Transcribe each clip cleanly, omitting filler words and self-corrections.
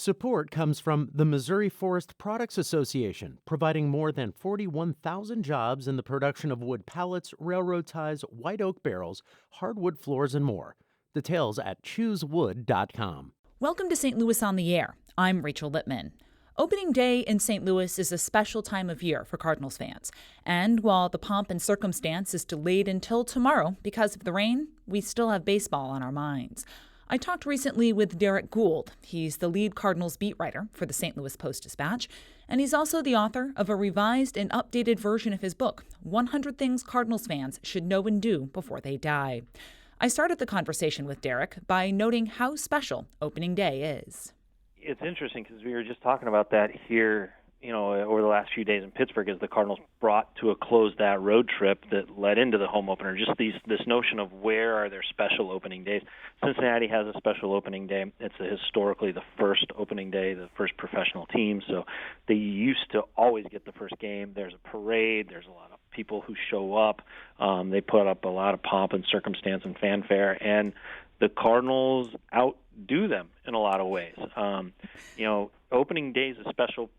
Support comes from the Missouri Forest Products Association, providing more than 41,000 jobs in the production of wood pallets, railroad ties, white oak barrels, hardwood floors, and more. Details at choosewood.com. Welcome to St. Louis on the Air. I'm Rachel Lippmann. Opening day in St. Louis is a special time of year for Cardinals fans. And while the pomp and circumstance is delayed until tomorrow because of the rain, we still have baseball on our minds. I talked recently with Derrick Goold. He's the lead Cardinals beat writer for the St. Louis Post-Dispatch, and he's also the author of a revised and updated version of his book, 100 Things Cardinals Fans Should Know and Do Before They Die. I started the conversation with Derrick by noting how special opening day is. It's interesting because we were just talking about that here, over the last few days in Pittsburgh as the Cardinals brought to a close that road trip that led into the home opener. Just this notion of where are there special opening days. Cincinnati has a special opening day. It's historically the first opening day, the first professional team. So they used to always get the first game. There's a parade. There's a lot of people who show up. They put up a lot of pomp and circumstance and fanfare. And the Cardinals outdo them in a lot of ways. Opening day is a special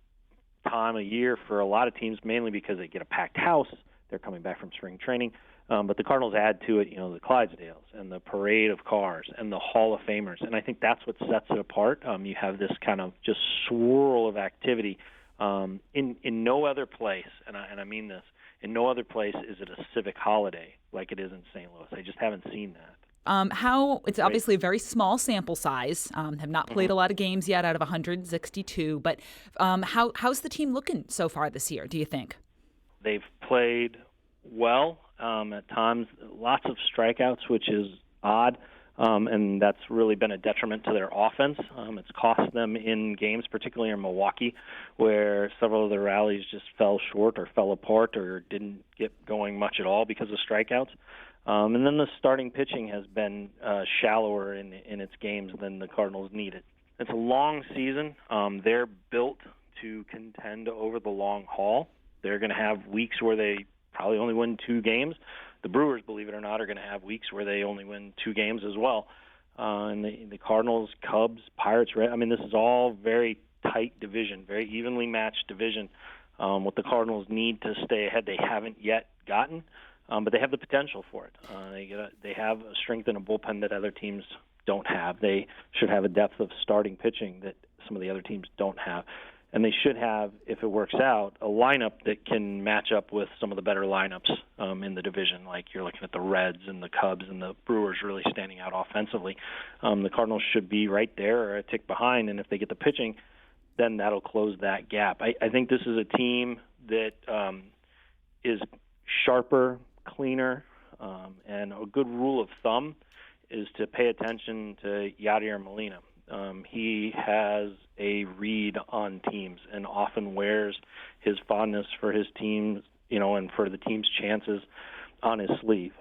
time of year for a lot of teams, mainly because they get a packed house. They're coming back from spring training. But the Cardinals add to it, the Clydesdales and the parade of cars and the Hall of Famers. And I think that's what sets it apart. You have this kind of just swirl of activity in no other place, and I mean this, in no other place is it a civic holiday like it is in St. Louis. I just haven't seen that. It's obviously a very small sample size, have not played a lot of games yet out of 162, but how's the team looking so far this year, do you think? They've played well, at times lots of strikeouts, which is odd, and that's really been a detriment to their offense. It's cost them in games, particularly in Milwaukee, where several of their rallies just fell short or fell apart or didn't get going much at all because of strikeouts. And then the starting pitching has been shallower in its games than the Cardinals needed. It's a long season. They're built to contend over the long haul. They're going to have weeks where they probably only win 2 games. The Brewers, believe it or not, are going to have weeks where they only win 2 games as well. And the Cardinals, Cubs, Pirates, this is all very tight division, very evenly matched division. What the Cardinals need to stay ahead, they haven't yet gotten. But they have the potential for it. They have a strength in a bullpen that other teams don't have. They should have a depth of starting pitching that some of the other teams don't have. And they should have, if it works out, a lineup that can match up with some of the better lineups in the division. Like you're looking at the Reds and the Cubs and the Brewers really standing out offensively. The Cardinals should be right there or a tick behind, and if they get the pitching, then that'll close that gap. I think this is a team that is sharper, cleaner, and a good rule of thumb is to pay attention to Yadier Molina. He has a read on teams and often wears his fondness for his team, and for the team's chances on his sleeve.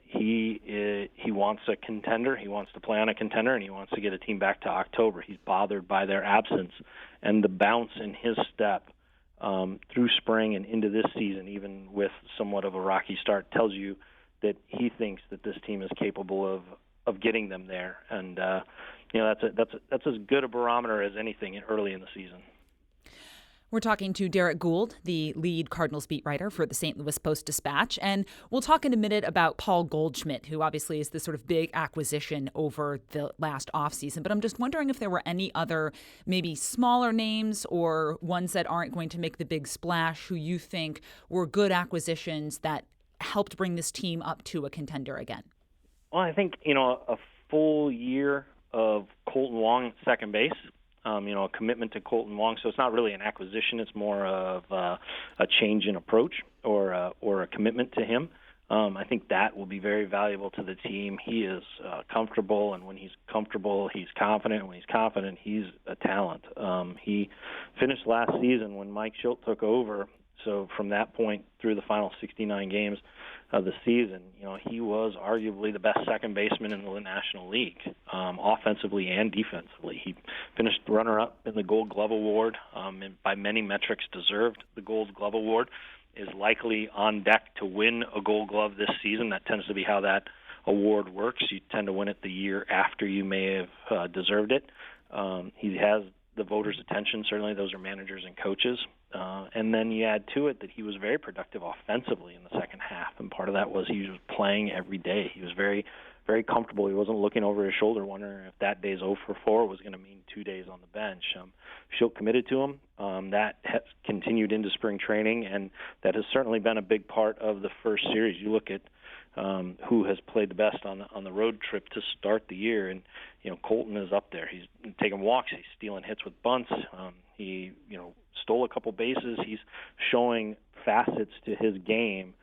He wants a contender. He wants to play on a contender, and he wants to get a team back to October. He's bothered by their absence and the bounce in his step through spring and into this season, even with somewhat of a rocky start, tells you that he thinks that this team is capable of getting them there. And that's as good a barometer as anything early in the season. We're talking to Derrick Goold, the lead Cardinals beat writer for the St. Louis Post-Dispatch, and we'll talk in a minute about Paul Goldschmidt, who obviously is the sort of big acquisition over the last offseason. But I'm just wondering if there were any other maybe smaller names or ones that aren't going to make the big splash who you think were good acquisitions that helped bring this team up to a contender again. Well, I think, a full year of Colton Wong at second base. A commitment to Colton Wong. So it's not really an acquisition. It's more of a change in approach or a commitment to him. I think that will be very valuable to the team. He is comfortable, and when he's comfortable, he's confident. When he's confident, he's a talent. He finished last season when Mike Schilt took over. So from that point through the final 69 games of the season, he was arguably the best second baseman in the National League, offensively and defensively. He finished runner-up in the Gold Glove Award, and by many metrics deserved the Gold Glove Award, is likely on deck to win a Gold Glove this season. That tends to be how that award works. You tend to win it the year after you may have deserved it. He has the voters' attention. Certainly those are managers and coaches. And then you add to it that he was very productive offensively in the second half, and part of that was he was playing every day. He was very, very comfortable. He wasn't looking over his shoulder wondering if that day's 0 for 4 was going to mean 2 days on the bench. Schilt committed to him. That has continued into spring training, and that has certainly been a big part of the first series. You look at who has played the best on the road trip to start the year, and Colton is up there. He's taking walks, he's stealing hits with bunts. He stole a couple bases. He's showing facets to his game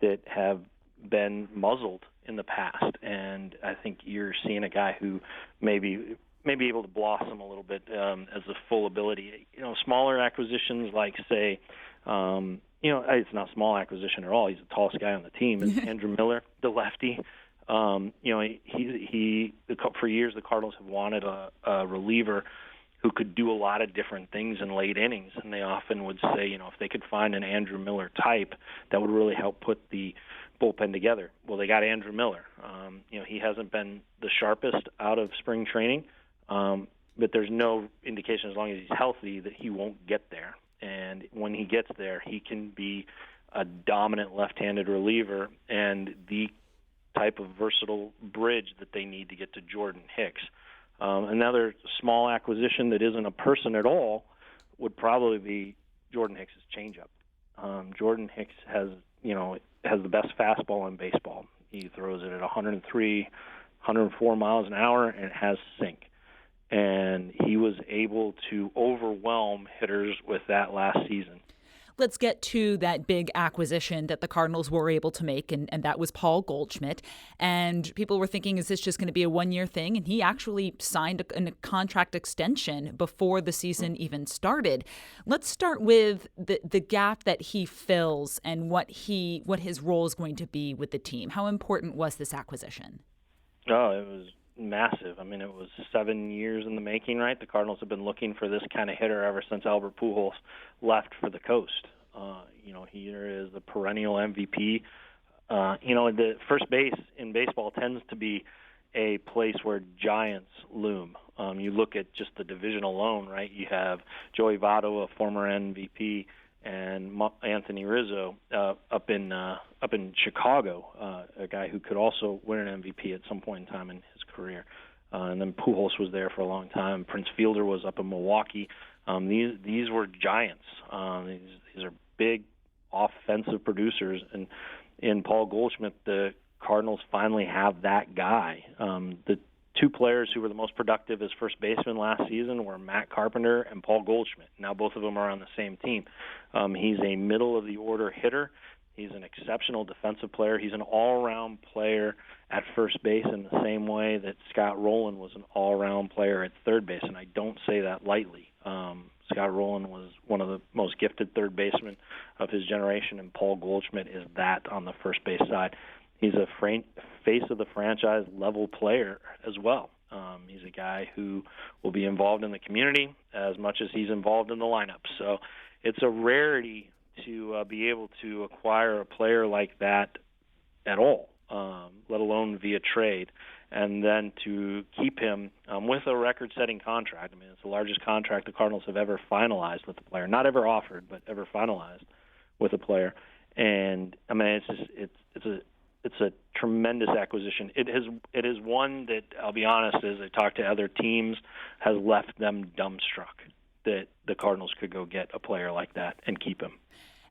that have been muzzled in the past, and I think you're seeing a guy who may be able to blossom a little bit as a full ability. Smaller acquisitions like, say, it's not a small acquisition at all. He's the tallest guy on the team. Is Andrew Miller, the lefty. For years the Cardinals have wanted a reliever who could do a lot of different things in late innings, and they often would say, if they could find an Andrew Miller type, that would really help put the bullpen together. Well, they got Andrew Miller. He hasn't been the sharpest out of spring training, but there's no indication as long as he's healthy that he won't get there. And when he gets there, he can be a dominant left-handed reliever and the type of versatile bridge that they need to get to Jordan Hicks. Another small acquisition that isn't a person at all would probably be Jordan Hicks' changeup. Jordan Hicks has the best fastball in baseball. He throws it at 103, 104 miles an hour, and it has sink. And he was able to overwhelm hitters with that last season. Let's get to that big acquisition that the Cardinals were able to make, and that was Paul Goldschmidt. And people were thinking, is this just going to be a one-year thing? And he actually signed a contract extension before the season even started. Let's start with the gap that he fills and what his role is going to be with the team. How important was this acquisition? Oh, it was massive. I mean, it was 7 years in the making, right? The Cardinals have been looking for this kind of hitter ever since Albert Pujols left for the coast. He is the perennial MVP. The first base in baseball tends to be a place where giants loom. You look at just the division alone, right? You have Joey Votto, a former MVP, and Anthony Rizzo up in Chicago, a guy who could also win an MVP at some point in time in his career. And then Pujols was there for a long time. Prince Fielder was up in Milwaukee. These were giants. These are big offensive producers, and in Paul Goldschmidt, the Cardinals finally have that guy. The two players who were the most productive as first baseman last season were Matt Carpenter and Paul Goldschmidt. Now both of them are on the same team. He's a middle-of-the-order hitter. He's an exceptional defensive player. He's an all-around player at first base in the same way that Scott Rowland was an all-around player at third base, and I don't say that lightly. Scott Rowland was one of the most gifted third basemen of his generation, and Paul Goldschmidt is that on the first base side. He's a face of the franchise level player as well. He's a guy who will be involved in the community as much as he's involved in the lineup. So it's a rarity to be able to acquire a player like that at all, let alone via trade, and then to keep him with a record-setting contract. I mean, it's the largest contract the Cardinals have ever finalized with a player. Not ever offered, but ever finalized with a player. And I mean, it's a tremendous acquisition. It is one that, I'll be honest, as I talk to other teams, has left them dumbstruck that the Cardinals could go get a player like that and keep him.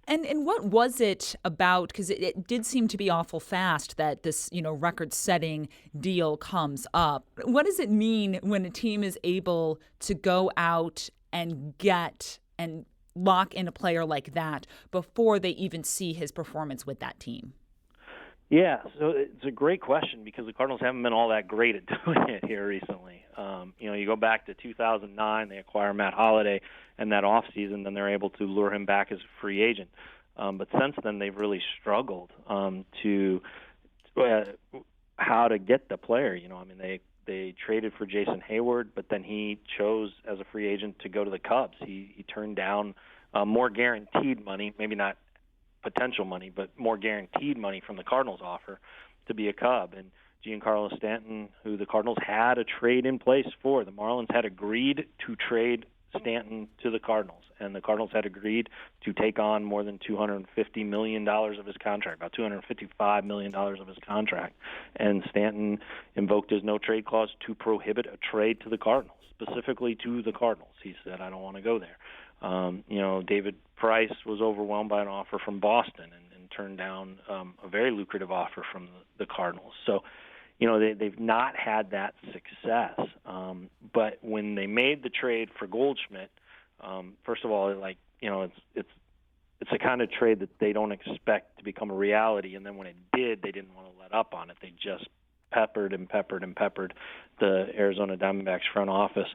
And what was it about, because it did seem to be awful fast that this, record-setting deal comes up. What does it mean when a team is able to go out and get and lock in a player like that before they even see his performance with that team? Yeah, so it's a great question because the Cardinals haven't been all that great at doing it here recently. You go back to 2009, they acquire Matt Holliday, and that offseason, then they're able to lure him back as a free agent. But since then, they've really struggled to how to get the player. They traded for Jason Hayward, but then he chose as a free agent to go to the Cubs. He turned down more guaranteed money, maybe not potential money, but more guaranteed money from the Cardinals offer to be a Cub. And Giancarlo Stanton, who the Cardinals had a trade in place for, the Marlins had agreed to trade Stanton to the Cardinals, and the Cardinals had agreed to take on more than $250 million of his contract, about $255 million of his contract. And Stanton invoked his no-trade clause to prohibit a trade to the Cardinals, specifically to the Cardinals. He said, I don't want to go there. David Price was overwhelmed by an offer from Boston and turned down a very lucrative offer from the Cardinals. So, they've not had that success. But when they made the trade for Goldschmidt, first of all, it's a kind of trade that they don't expect to become a reality. And then when it did, they didn't want to let up on it. They just peppered the Arizona Diamondbacks front office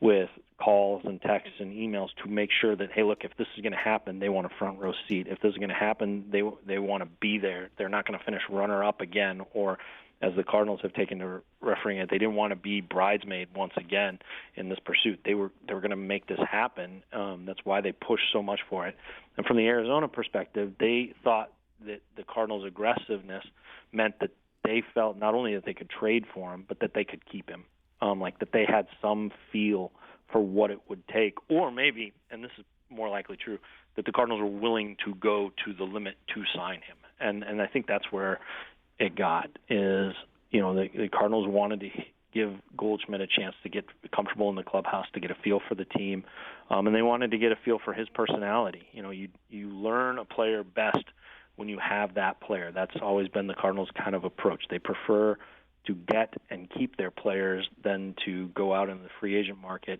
with calls and texts and emails to make sure that, hey, look, if this is going to happen, they want a front row seat. If this is going to happen, they want to be there. They're not going to finish runner-up again, or as the Cardinals have taken to referring it, they didn't want to be bridesmaid once again in this pursuit. They were going to make this happen. That's why they pushed so much for it. And from the Arizona perspective, they thought that the Cardinals' aggressiveness meant that they felt not only that they could trade for him, but that they could keep him, that they had some feel for what it would take, or maybe, and this is more likely true, that the Cardinals were willing to go to the limit to sign him. And I think that's where it got is, the Cardinals wanted to give Goldschmidt a chance to get comfortable in the clubhouse, to get a feel for the team, and they wanted to get a feel for his personality. You learn a player best when you have that player. That's always been the Cardinals' kind of approach. They prefer to get and keep their players than to go out in the free agent market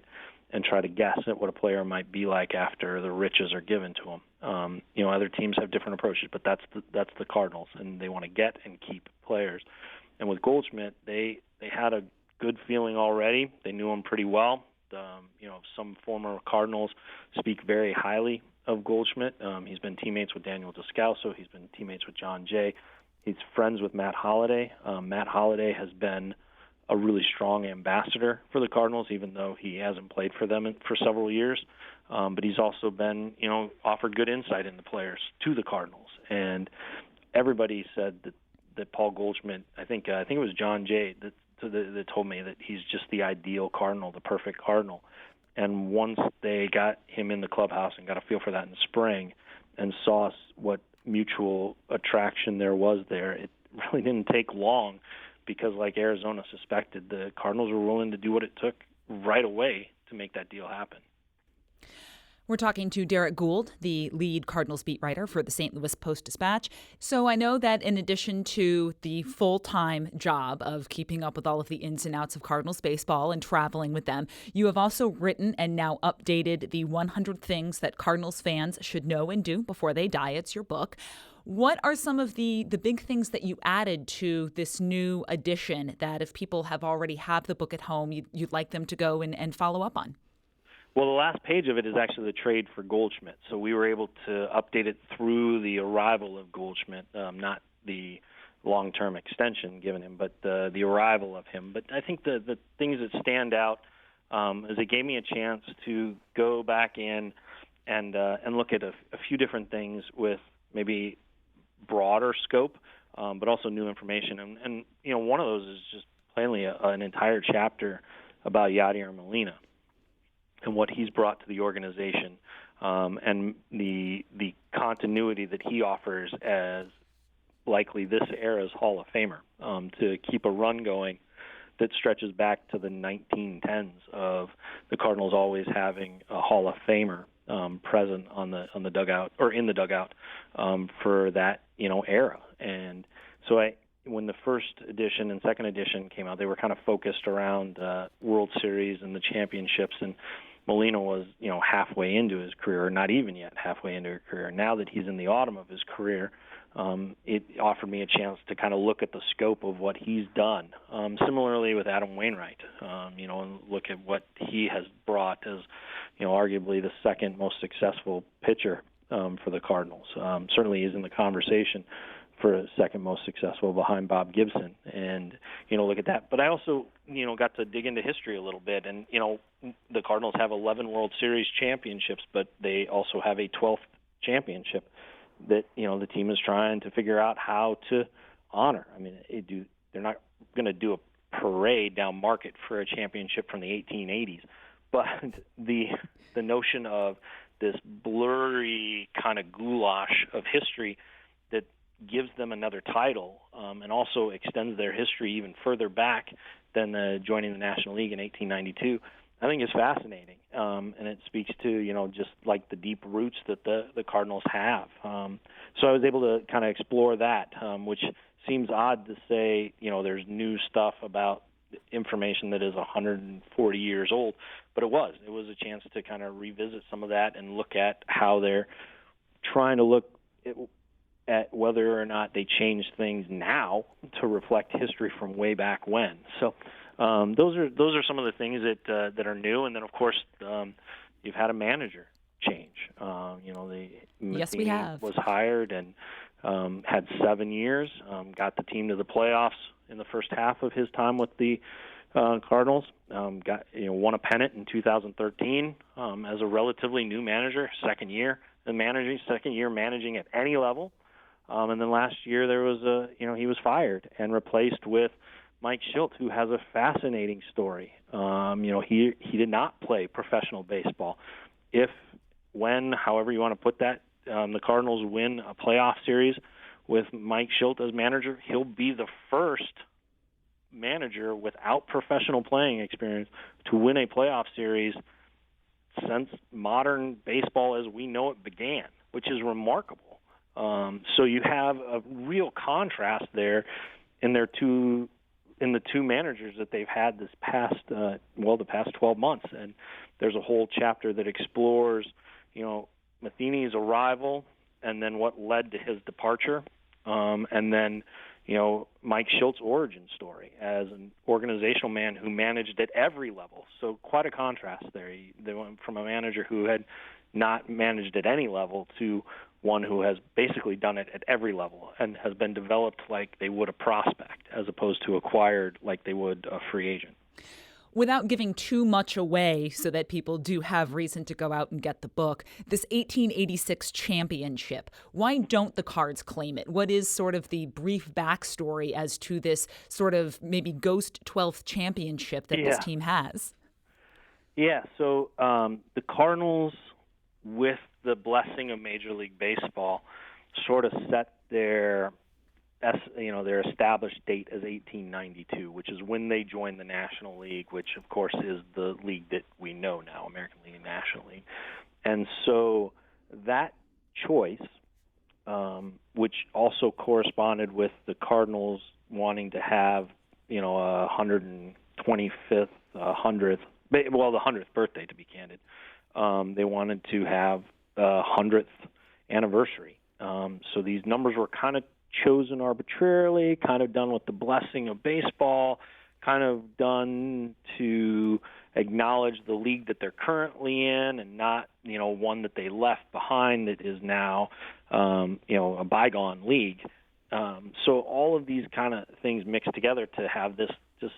and try to guess at what a player might be like after the riches are given to them. Other teams have different approaches, but that's the Cardinals, and they want to get and keep players. And with Goldschmidt, they had a good feeling already. They knew him pretty well. Some former Cardinals speak very highly of Goldschmidt. He's been teammates with Daniel Descalso. He's been teammates with John Jay. He's friends with Matt Holliday. Matt Holliday has been a really strong ambassador for the Cardinals, even though he hasn't played for them for several years. But he's also been, offered good insight into players to the Cardinals. And everybody said that Paul Goldschmidt, I think it was John Jay that told me that he's just the ideal Cardinal, the perfect Cardinal. And once they got him in the clubhouse and got a feel for that in the spring and saw what mutual attraction there was there, it really didn't take long because, like Arizona suspected, the Cardinals were willing to do what it took right away to make that deal happen. We're talking to Derrick Goold, the lead Cardinals beat writer for the St. Louis Post-Dispatch. So I know that in addition to the full-time job of keeping up with all of the ins and outs of Cardinals baseball and traveling with them, you have also written and now updated the 100 Things That Cardinals Fans Should Know and Do Before They Die. It's your book. What are some of the big things that you added to this new edition that if people have already have the book at home, you'd like them to go and follow up on? Well, the last page of it is actually the trade for Goldschmidt. So we were able to update it through the arrival of Goldschmidt, not the long-term extension given him, but the arrival of him. But I think the things that stand out is it gave me a chance to go back in and look at a few different things with maybe broader scope, but also new information. And one of those is just plainly an entire chapter about Yadier Molina and what he's brought to the organization, and the continuity that he offers as likely this era's Hall of Famer, to keep a run going that stretches back to the 1910s of the Cardinals always having a Hall of Famer present on the dugout or in the dugout for that era. And so when the first edition and second edition came out, they were kind of focused around World Series and the championships, and Molina was, halfway into his career, or not even yet halfway into his career. Now that he's in the autumn of his career, it offered me a chance to kind of look at the scope of what he's done. Similarly with Adam Wainwright, and look at what he has brought as, arguably the second most successful pitcher for the Cardinals. Certainly he's in the conversation for second most successful behind Bob Gibson, and look at that. But I also got to dig into history a little bit, and the Cardinals have 11 World Series championships, but they also have a 12th championship that the team is trying to figure out how to honor. I mean, they're not going to do a parade down Market for a championship from the 1880s, but the notion of this blurry kind of goulash of history that gives them another title and also extends their history even further back than joining the National League in 1892, I think is fascinating. And it speaks to, just like the deep roots that the Cardinals have. So I was able to kind of explore that, which seems odd to say, there's new stuff about information that is 140 years old, but it was a chance to kind of revisit some of that and look at how they're trying to look at whether or not they changed things now to reflect history from way back when. So those are some of the things that are new, and then of course you've had a manager change. Yes, we have. Was hired and had 7 years, got the team to the playoffs in the first half of his time with the Cardinals. Won a pennant in 2013 as a relatively new manager, second year managing at any level. And then last year there was he was fired and replaced with Mike Schilt, who has a fascinating story. He did not play professional baseball. However you want to put that, the Cardinals win a playoff series with Mike Schilt as manager, he'll be the first manager without professional playing experience to win a playoff series since modern baseball as we know it began, which is remarkable. So you have a real contrast there in the two managers that they've had the past 12 months. And there's a whole chapter that explores, Matheny's arrival and then what led to his departure, and then, Mike Schilt's origin story as an organizational man who managed at every level. So quite a contrast there. They went from a manager who had not managed at any level to one who has basically done it at every level and has been developed like they would a prospect as opposed to acquired like they would a free agent. Without giving too much away so that people do have reason to go out and get the book, this 1886 championship, why don't the Cards claim it? What is sort of the brief backstory as to this sort of maybe ghost 12th championship that this team has? Yeah, so the Cardinals, with the blessing of Major League Baseball, sort of set their established date as 1892, which is when they joined the National League, which of course is the league that we know now, American League and National League. And so that choice, which also corresponded with the Cardinals wanting to have, the 100th birthday, to be candid. They wanted to have the 100th anniversary. So these numbers were kind of chosen arbitrarily, kind of done with the blessing of baseball, kind of done to acknowledge the league that they're currently in and not, one that they left behind that is now, a bygone league. So all of these kind of things mixed together to have this just,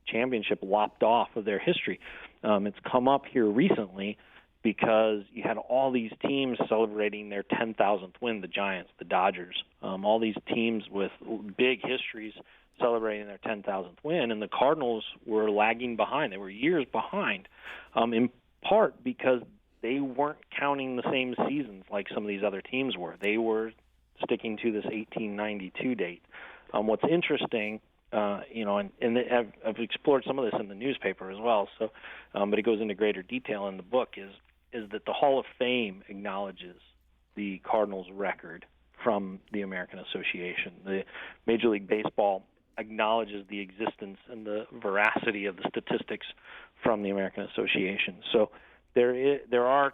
championship lopped off of their history. It's come up here recently because you had all these teams celebrating their 10,000th win, the Giants, the Dodgers, all these teams with big histories celebrating their 10,000th win, and the Cardinals were lagging behind. They were years behind, in part because they weren't counting the same seasons like some of these other teams were. They were sticking to this 1892 date. What's interesting, and I've explored some of this in the newspaper as well, so, but it goes into greater detail in the book, is that the Hall of Fame acknowledges the Cardinals' record from the American Association. The Major League Baseball acknowledges the existence and the veracity of the statistics from the American Association. So there is a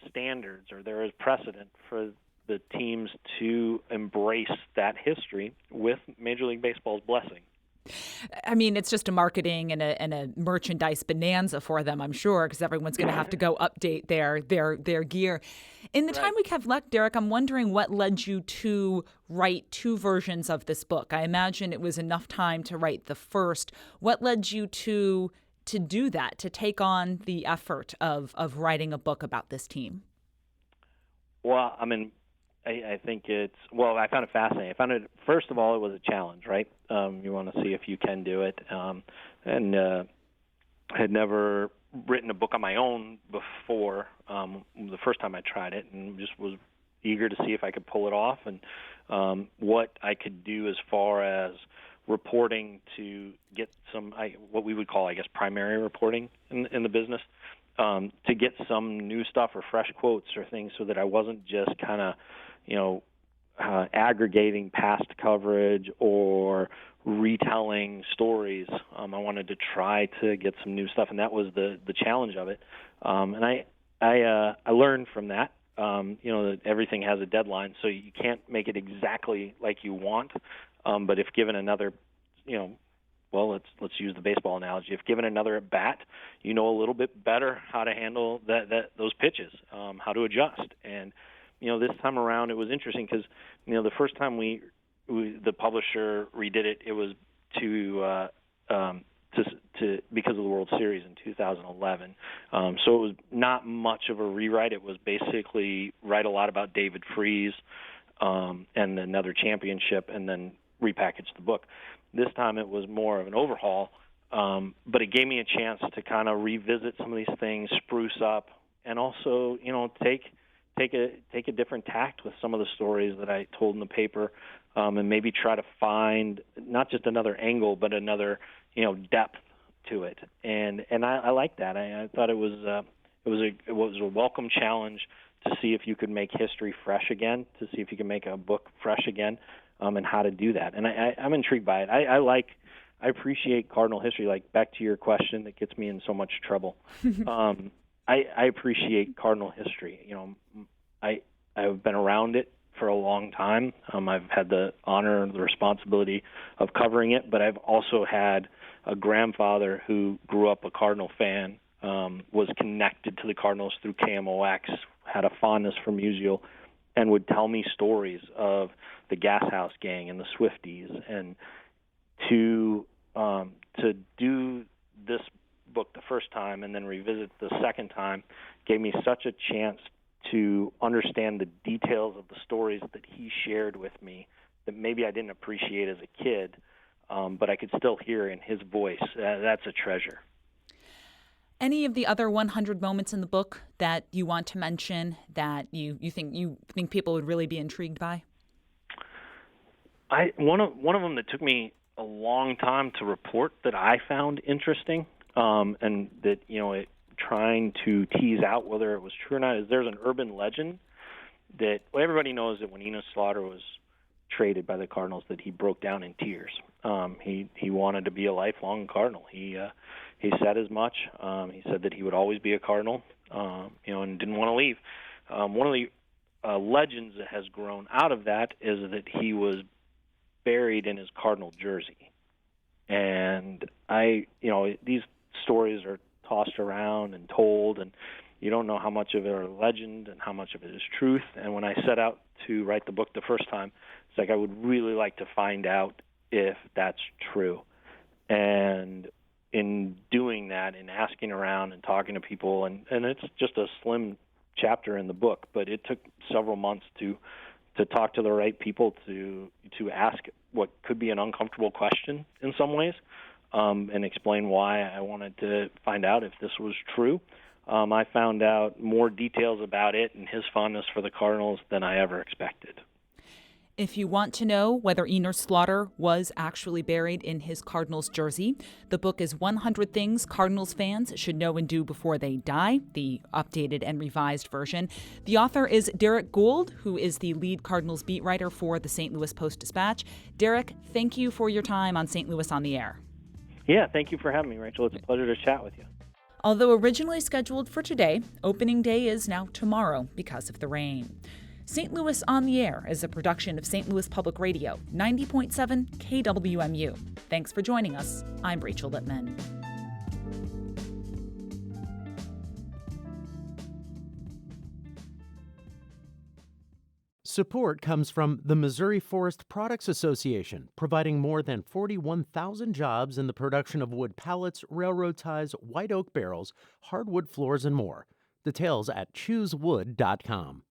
standards, or there is precedent for the teams to embrace that history with Major League Baseball's blessing. I mean, it's just a marketing and a merchandise bonanza for them, I'm sure, because everyone's going to have to go update their gear. In the time we have left, Derrick, I'm wondering what led you to write two versions of this book. I imagine it was enough time to write the first. What led you to do that, to take on the effort of writing a book about this team? Well, I mean, I think I found it fascinating. I found it, first of all, it was a challenge, right? You want to see if you can do it. And had never written a book on my own before the first time I tried it, and just was eager to see if I could pull it off and what I could do as far as reporting to get some what we would call, I guess, primary reporting in the business, to get some new stuff or fresh quotes or things, so that I wasn't just kind of, aggregating past coverage or retelling stories. I wanted to try to get some new stuff, and that was the challenge of it. And I learned from that. That everything has a deadline, so you can't make it exactly like you want. But if given another, let's use the baseball analogy. If given another at bat, you know a little bit better how to handle those pitches, how to adjust. And this time around it was interesting because the first time the publisher redid it, it was to because of the World Series in 2011. So it was not much of a rewrite. It was basically write a lot about David Freese and another championship, and then repackage the book. This time it was more of an overhaul, but it gave me a chance to kind of revisit some of these things, spruce up, and also take a different tact with some of the stories that I told in the paper, and maybe try to find not just another angle, but another depth to it. And I like that. I thought it was a welcome challenge to see if you could make history fresh again, to see if you can make a book fresh again, and how to do that. And I'm intrigued by it. I appreciate Cardinal history. Like, back to your question that gets me in so much trouble. I appreciate Cardinal history. I've been around it for a long time. I've had the honor and the responsibility of covering it, but I've also had a grandfather who grew up a Cardinal fan, was connected to the Cardinals through KMOX, had a fondness for Musial, and would tell me stories of the Gas House Gang and the Swifties. And to do this book the first time and then revisit the second time gave me such a chance to understand the details of the stories that he shared with me that maybe I didn't appreciate as a kid, but I could still hear in his voice. That's a treasure. Any of the other 100 moments in the book that you want to mention that you think people would really be intrigued by? One of them that took me a long time to report that I found interesting, and that trying to tease out whether it was true or not, is there's an urban legend that everybody knows that when Enos Slaughter was traded by the Cardinals, that he broke down in tears. He wanted to be a lifelong Cardinal. He said as much. He said that he would always be a Cardinal, and didn't want to leave. One of the legends that has grown out of that is that he was buried in his Cardinal jersey. And these stories are tossed around and told, and you don't know how much of it are legend and how much of it is truth. And when I set out to write the book the first time, it's like I would really like to find out if that's true. And in doing that and asking around and talking to people, and it's just a slim chapter in the book, but it took several months to talk to the right people, to ask what could be an uncomfortable question in some ways, and explain why I wanted to find out if this was true. I found out more details about it and his fondness for the Cardinals than I ever expected. If you want to know whether Enos Slaughter was actually buried in his Cardinals jersey, the book is 100 Things Cardinals Fans Should Know and Do Before They Die, the updated and revised version. The author is Derrick Goold, who is the lead Cardinals beat writer for the St. Louis Post-Dispatch. Derrick, thank you for your time on St. Louis on the Air. Yeah, thank you for having me, Rachel. It's a pleasure to chat with you. Although originally scheduled for today, opening day is now tomorrow because of the rain. St. Louis on the Air is a production of St. Louis Public Radio, 90.7 KWMU. Thanks for joining us. I'm Rachel Lippmann. Support comes from the Missouri Forest Products Association, providing more than 41,000 jobs in the production of wood pallets, railroad ties, white oak barrels, hardwood floors, and more. Details at choosewood.com.